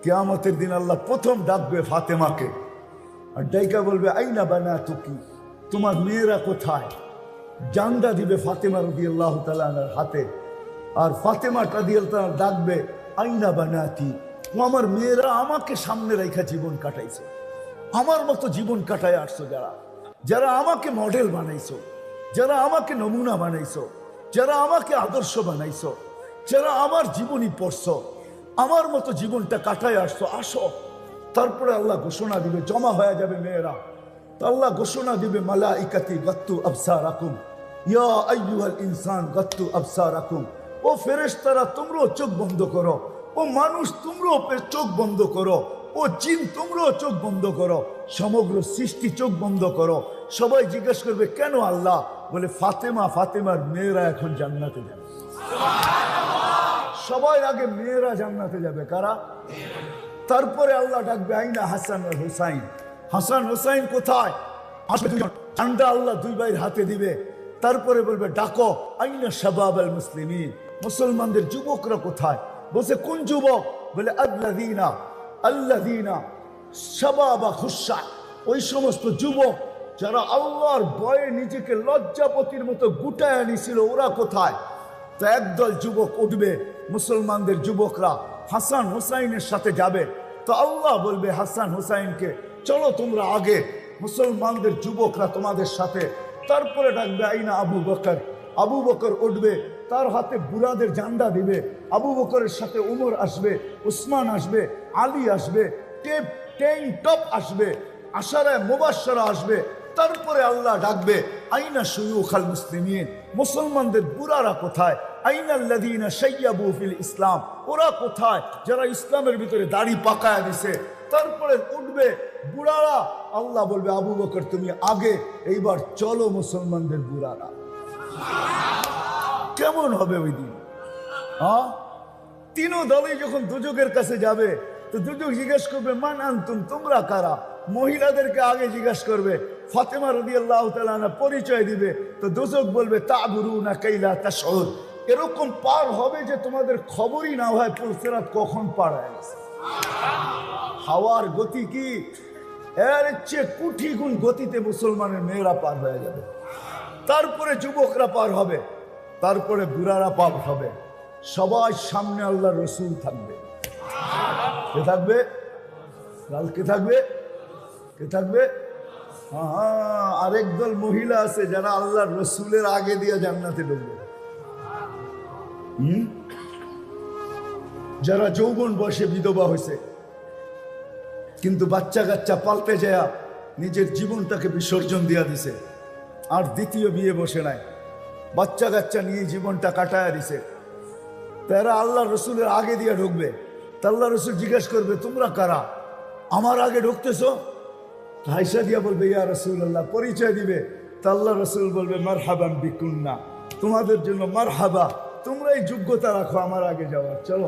কিয়ামতের দিন আল্লাহ প্রথম ডাকবে ফাতেমাকে, আর ডাইকা বলবে আইনা বানাতুকি, তোমার মেয়েরা কোথায়? জান্দা দিবে ফাতেমা রাদিয়াল্লাহু তাআলা আনহার হাতে, আর ফাতেমা রাদিয়াল্লাহু তাআলা ডাকবে আইনা বানাতি, আমার মেয়েরা আমাকে সামনে রেখা জীবন কাটাইছে, আমার মতো জীবন কাটায় আসছো, যারা যারা আমাকে মডেল বানাইছো, যারা আমাকে নমুনা বানাইছো, যারা আমাকে আদর্শ বানাইছো, যারা আমার জীবনী পড়ছো, আমার মতো জীবনটা কাটায় আসছো, আসো। তারপরে আল্লাহ ঘোষণা দিবে, জমা হয়ে যাবে মেয়েরা। তো আল্লাহ ঘোষণা দিবে মালাইকাতি গাত্তু আবসারাকুম ইয়া আইয়ুহাল ইনসান গাত্তু আবসারাকুম, ও ফেরেশতারা তোমরাও চোখ বন্ধ করো, ও মানুষ তোমরাও চোখ বন্ধ করো, ও জিন তোমরাও চোখ বন্ধ করো, সমগ্র সৃষ্টি চোখ বন্ধ করো। সবাই জিজ্ঞেস করবে কেন আল্লাহ? বলে ফাতেমার মেয়েরা এখন জান্নাতে যাবে। সবাই আগে মেয়েরা জান্নাতে যাবে, কারা? তারপরে আল্লাহ ডাকবে আইনা হাসান আর হুসাইন, হাসান হুসাইন কোথায়? আসবে দুজন, ঠান্ডা আল্লাহ দুই ভাইয়ের হাতে দিবে। তারপরে বলবে ডাকো আইনা শাবাব আল মুসলিমিন, মুসলমানদের যুবকরা কোথায়? বলছে কোন যুবক? বলে আল্লাযীনা শাবাবা খুশা, ওই সমস্ত যুবক যারা আল্লাহর ভয়ে নিজেকে লজ্জাপতির মতো গুটায় নিছিল, ওরা কোথায়? তো একদল যুবক উঠবে, মুসলমানদের যুবকরা হাসান হুসাইনের সাথে যাবে। তো আল্লাহ বলবে হাসান হুসাইনকে চলো তোমরা আগে, মুসলমানদের যুবকরা তোমাদের সাথে। তারপরে ডাকবে আইনা আবু বকর, আবু বকর উঠবে, তার হাতে বুড়াদের ঝান্ডা দিবে। আবু বকরের সাথে উমর আসবে, উসমান আসবে, আলী আসবে, টপ আসবে, আশারায়ে মুবাশশারা আসবে। তারপরে আল্লাহ ডাকবে আইনা শুয়ুখাল মুসলিমিন, মুসলমানদের বুড়ারা কোথায়? আইনাল্লাযীনা শাইয়াবু ফিল ইসলাম, ওরা কোথায় যারা ইসলামের ভিতরে দাড়ি পাকায়া দিছে? তারপরে উঠবে বুড়ারা, আল্লাহ বলবে আবু বকর তুমি আগে, এইবার চলো মুসলমানদের বুড়ারা। কেমন হবে ওই দিন? তিনও দলই যখন দুজকের কাছে যাবে, তো দুজক জিজ্ঞেস করবে মান আনতুম, তোমরা কারা? মহিলাদেরকে আগে জিজ্ঞেস করবে, ফাতেমা রাদিয়াল্লাহু তাআলা আনহা পরিচয় দিবে। তো দুজক বলবে তা'বুরুনা কাইলা তাশউর, এরকম পার হবে যে তোমাদের খবরই না হয় পুলসিরাত কখন পার হয়ে গেছে। হাওয়ার গতি কি, এর চেয়ে কোটি গুণ গতিতে মুসলমানের মেয়েরা পার হয়ে যাবে। তারপরে যুবকরা পার হবে, তারপরে বুড়ারা পার হবে। সবার সামনে আল্লাহর রাসূল থাকবে। কে থাকবে? কে থাকবে? কে থাকবে? আরেক দল মহিলা আছে যারা আল্লাহর রাসূলের আগে দিয়ে জান্নাতে ঢুকবে। যারা যৌবন বয়সে বিধবা হয়েছে, কিন্তু বাচ্চা কাচ্চা পাল্টে যায় নিজের জীবনটাকে বিসর্জন দিয়া দিছে, আর দ্বিতীয় বিয়ে বসে নাই, বাচ্চা কাচ্চা নিয়ে জীবনটা কাটায় দিছে। তারা আল্লাহ রসুলের আগে দিয়ে ঢুকবে। তা আল্লাহ রসুল জিজ্ঞেস করবে তোমরা কারা, আমার আগে ঢুকতেছো? হাইসা দিয়া বলবে ইয়া রাসূলুল্লাহ, পরিচয় দিবে। তা আল্লাহ রসুল বলবে মারহাবান বিকুন্না, তোমাদের জন্য মারহাবা, তোমরাই যোগ্যতা রাখো আমার আগে যাওয়ার, চলো।